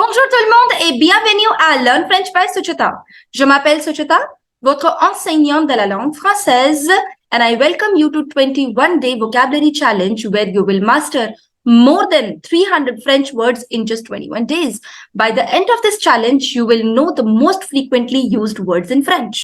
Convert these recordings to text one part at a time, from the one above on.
Bonjour tout le monde et bienvenue à Learn French by Suchita. Je m'appelle Suchita, votre enseignante de la langue française, and I welcome you to 21-day vocabulary challenge where you will master more than 300 French words in just 21 days. By the end of this challenge, you will know the most frequently used words in French.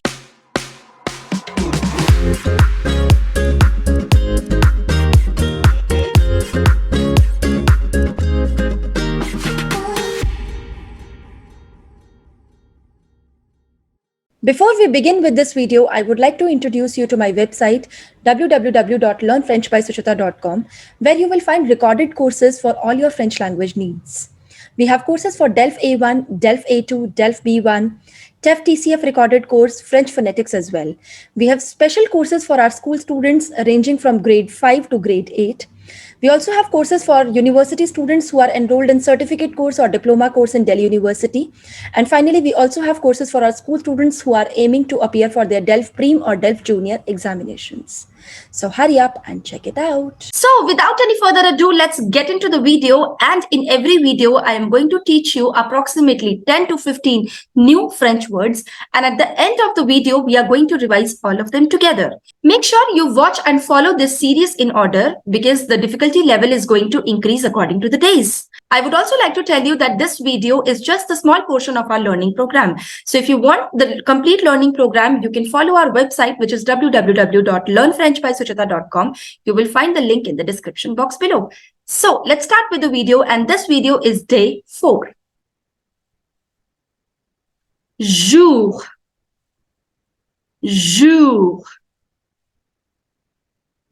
Before we begin with this video, I would like to introduce you to my website www.learnfrenchbysuchita.com, where you will find recorded courses for all your French language needs. We have courses for DELF A1, DELF A2, DELF B1, TEF TCF recorded course, French phonetics as well. We have special courses for our school students ranging from grade 5 to grade 8. We also have courses for university students who are enrolled in certificate course or diploma course in Delhi University. And finally, we also have courses for our school students who are aiming to appear for their DELF Prem or DELF Junior examinations. So hurry up and check it out. So without any further ado, let's get into the video. And in every video, I am going to teach you approximately 10 to 15 new French words. And at the end of the video, we are going to revise all of them together. Make sure you watch and follow this series in order because the difficulty level is going to increase according to the days. I would also like to tell you that this video is just a small portion of our learning program. So if you want the complete learning program, you can follow our website, which is www.learnfrenchbysuchita.com. You will find the link in the description box below. So let's start with the video, and this video is day 4. Jour, jour,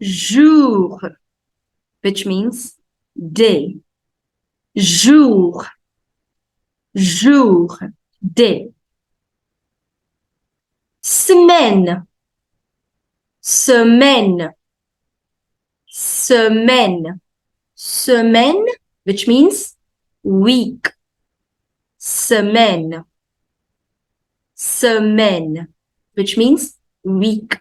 jour, which means day. Jour, jour, day. Semaine, semaine, semaine, semaine, which means week. Semaine, semaine, which means week.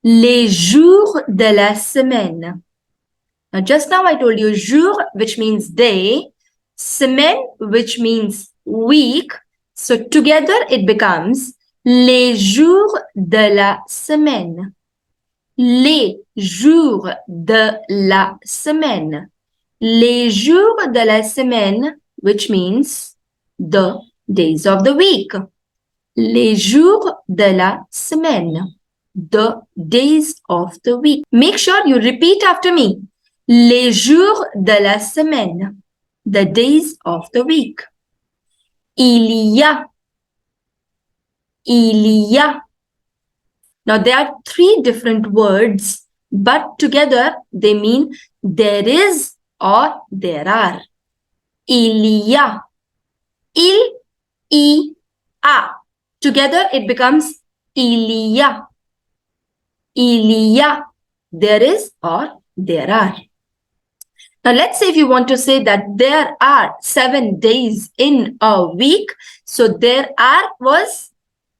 Les jours de la semaine. Now, just now I told you jour, which means day, semaine, which means week. So together it becomes les jours de la semaine. Les jours de la semaine. Les jours de la semaine, which means the days of the week. Les jours de la semaine. The days of the week. Make sure you repeat after me. Les jours de la semaine. The days of the week. Il y a. Il y a. Now there are 3 different words, but together they mean there is or there are. Il y a. Il, y, a. Together it becomes il y a. Il y a. There is or there are. Now, let's say if you want to say that there are 7 days in a week. So, there are was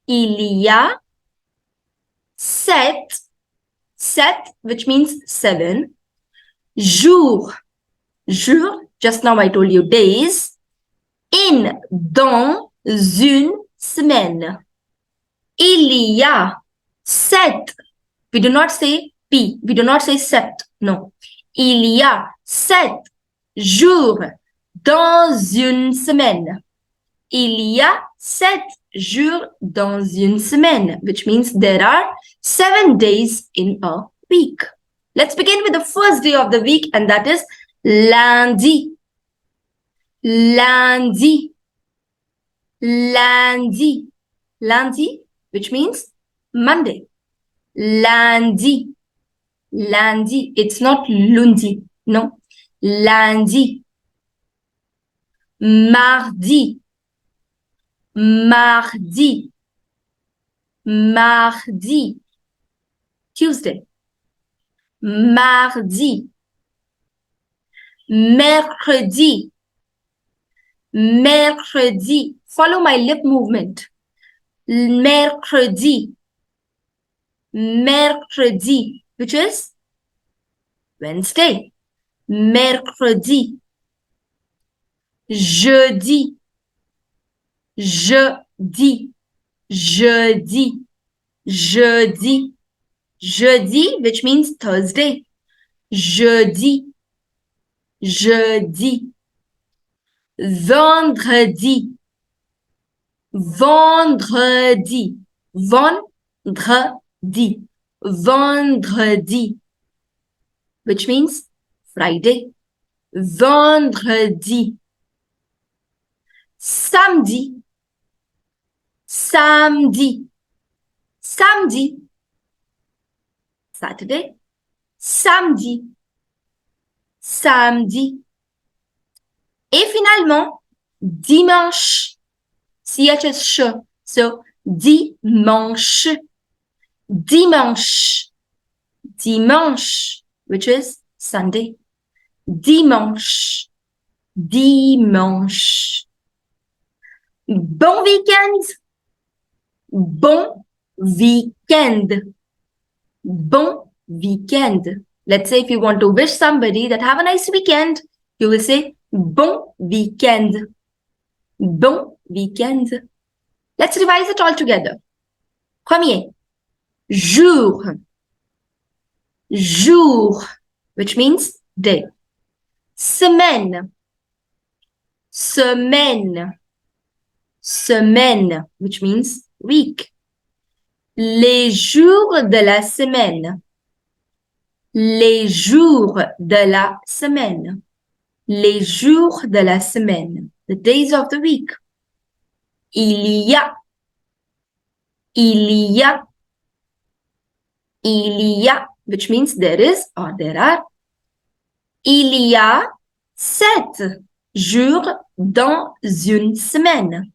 il y a 7, which means 7. Jours, jour, just now I told you days. Dans une semaine. Il y a 7. We do not say P. We do not say sept. No. Il y a 7 jours dans une semaine. Il y a 7 jours dans une semaine, which means there are 7 days in a week. Let's begin with the first day of the week, and that is lundi. Lundi. Lundi. Lundi, which means Monday. Lundi. Lundi. It's not lundi. No. Lundi. Mardi. Mardi. Mardi. Tuesday. Mardi. Mercredi. Mercredi. Follow my lip movement. Mercredi. Mercredi, which is Wednesday. Mercredi. jeudi, jeudi, jeudi, jeudi, jeudi, which means Thursday. Jeudi, jeudi. Vendredi, vendredi, vendredi, vendredi, which means Friday. Vendredi. Samedi, samedi, samedi. Saturday, samedi, samedi. Et finalement, dimanche, CHS, so dimanche, dimanche, dimanche, which is Sunday. Dimanche, dimanche. Bon week-end, bon weekend, bon weekend. Let's say if you want to wish somebody that have a nice weekend, you will say bon weekend, bon weekend. Let's revise it all together. Premier, jour, jour, which means day. Semaine, semaine, semaine, which means week. Les jours de la semaine, les jours de la semaine, les jours de la semaine, the days of the week. Il y a, il y a, il y a, which means there is or there are. Il y a 7 jours dans une semaine.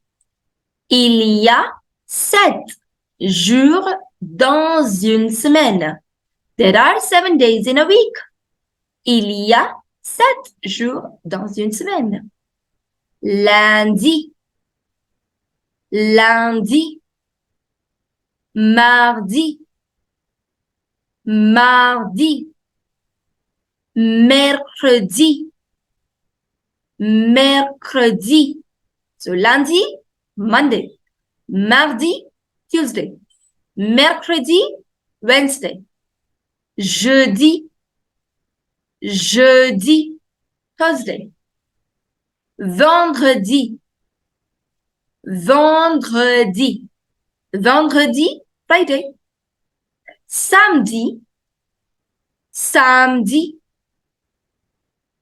Il y a 7 jours dans une semaine. There are 7 days in a week. Il y a 7 jours dans une semaine. Lundi, lundi, mardi, mardi, mercredi, mercredi. So lundi, Monday. Mardi, Tuesday. Mercredi, Wednesday. Jeudi, jeudi, Thursday. Vendredi, vendredi. Vendredi, Friday. Samedi, samedi,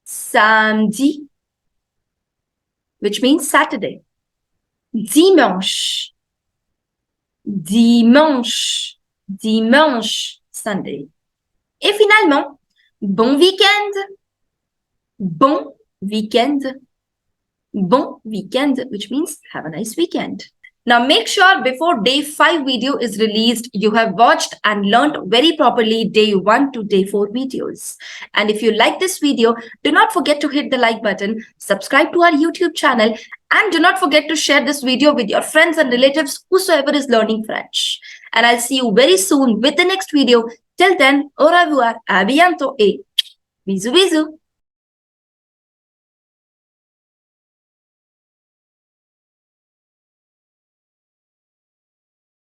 samedi, which means Saturday. Dimanche, dimanche, dimanche, Sunday. Et finalement, bon week-end, bon week-end, bon weekend, which means have a nice weekend. Now make sure before day 5 video is released, you have watched and learned very properly day 1 to day 4 videos. And if you like this video, do not forget to hit the like button, subscribe to our YouTube channel, and do not forget to share this video with your friends and relatives, whosoever is learning French. And I'll see you very soon with the next video. Till then, au revoir, à bientôt et bisous bisous.